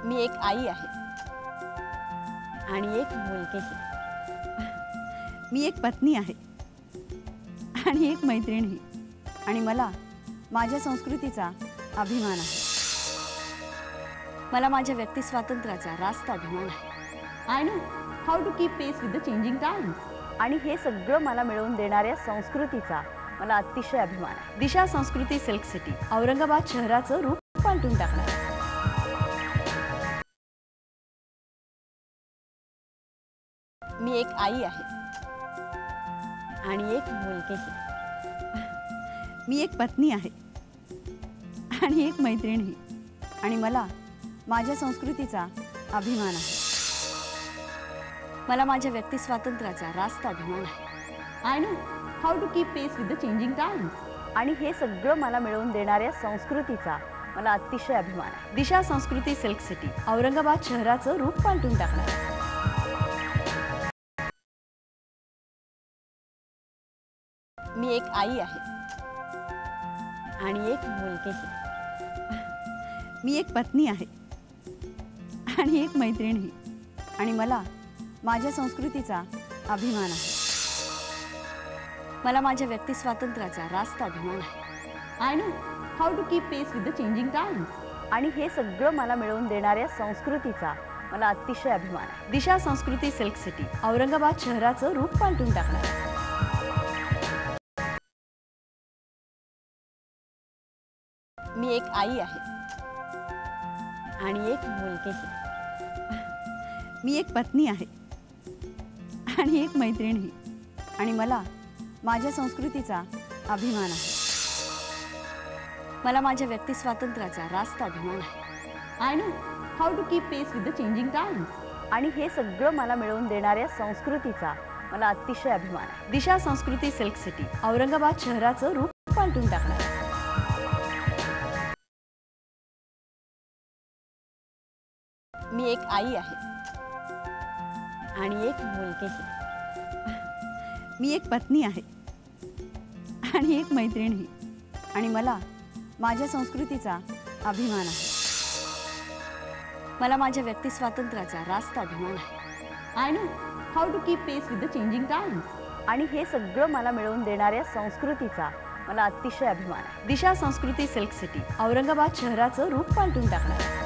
मी एक आई आहे आणि एक मुलगीही. मी एक पत्नी आहे आणि एक मैत्रीणही. आणि मला माझ्या संस्कृतीचा अभिमान आहे. मला माझ्या व्यक्ती स्वातंत्र्याचा रास्त अभिमान आहे. I know how to keep pace with the changing times. आणि हे सगळं मला मिळवून देणाऱ्या संस्कृतीचा मला अतिशय अभिमान आहे. दिशा संस्कृती सिल्क सिटी औरंगाबाद शहराचं रूप पालटून टाकणार. मी एक आई आहे आणि एक मुलगीही. मी एक पत्नी आहे आणि एक मैत्रीणही. आणि मला माझ्या संस्कृतीचा अभिमान आहे. मला माझ्या व्यक्ती स्वातंत्र्याचा रास्त अभिमान आहे. I know how to keep pace with the changing times. आणि हे सगळं मला मिळवून देणाऱ्या संस्कृतीचा मला अतिशय अभिमान आहे. दिशा संस्कृती सिल्क सिटी औरंगाबाद शहराचं रूप पालटून टाकणार. मी एक आई आहे आणि एक मुलगीही. मी एक पत्नी आहे आणि एक मैत्रीणही. आणि मला माझ्या संस्कृतीचा अभिमान आहे. मला माझ्या व्यक्ती स्वातंत्र्याचा रास्त अभिमान आहे. I know how to keep pace with the changing times. आणि हे सगळं मला मिळवून देणाऱ्या संस्कृतीचा मला अतिशय अभिमान आहे. दिशा संस्कृती सिल्क सिटी औरंगाबाद शहराचं रूप पालटून टाकणार. मी एक आई आहे आणि एक मुलगीही. मी एक पत्नी आहे आणि एक मैत्रीणही. आणि मला माझ्या संस्कृतीचा अभिमान आहे. मला माझ्या व्यक्ती स्वातंत्र्याचा रास्त अभिमान आहे. I know how to keep pace with the changing times. आणि हे सगळं मला मिळवून देणाऱ्या संस्कृतीचा मला अतिशय अभिमान आहे. दिशा संस्कृती सिल्क सिटी औरंगाबाद शहराचं रूप पालटून टाकणार. मी एक आई आहे आणि एक मुलगीही. मी एक पत्नी आहे आणि एक मैत्रीणही. आणि मला माझ्या संस्कृतीचा अभिमान आहे. मला माझ्या व्यक्ती स्वातंत्र्याचा रास्त अभिमान आहे. I know how to keep pace with the changing times. आणि हे सगळं मला मिळवून देणाऱ्या संस्कृतीचा मला अतिशय अभिमान आहे. दिशा संस्कृती सिल्क सिटी औरंगाबाद शहराचं रूप पालटून टाकणार.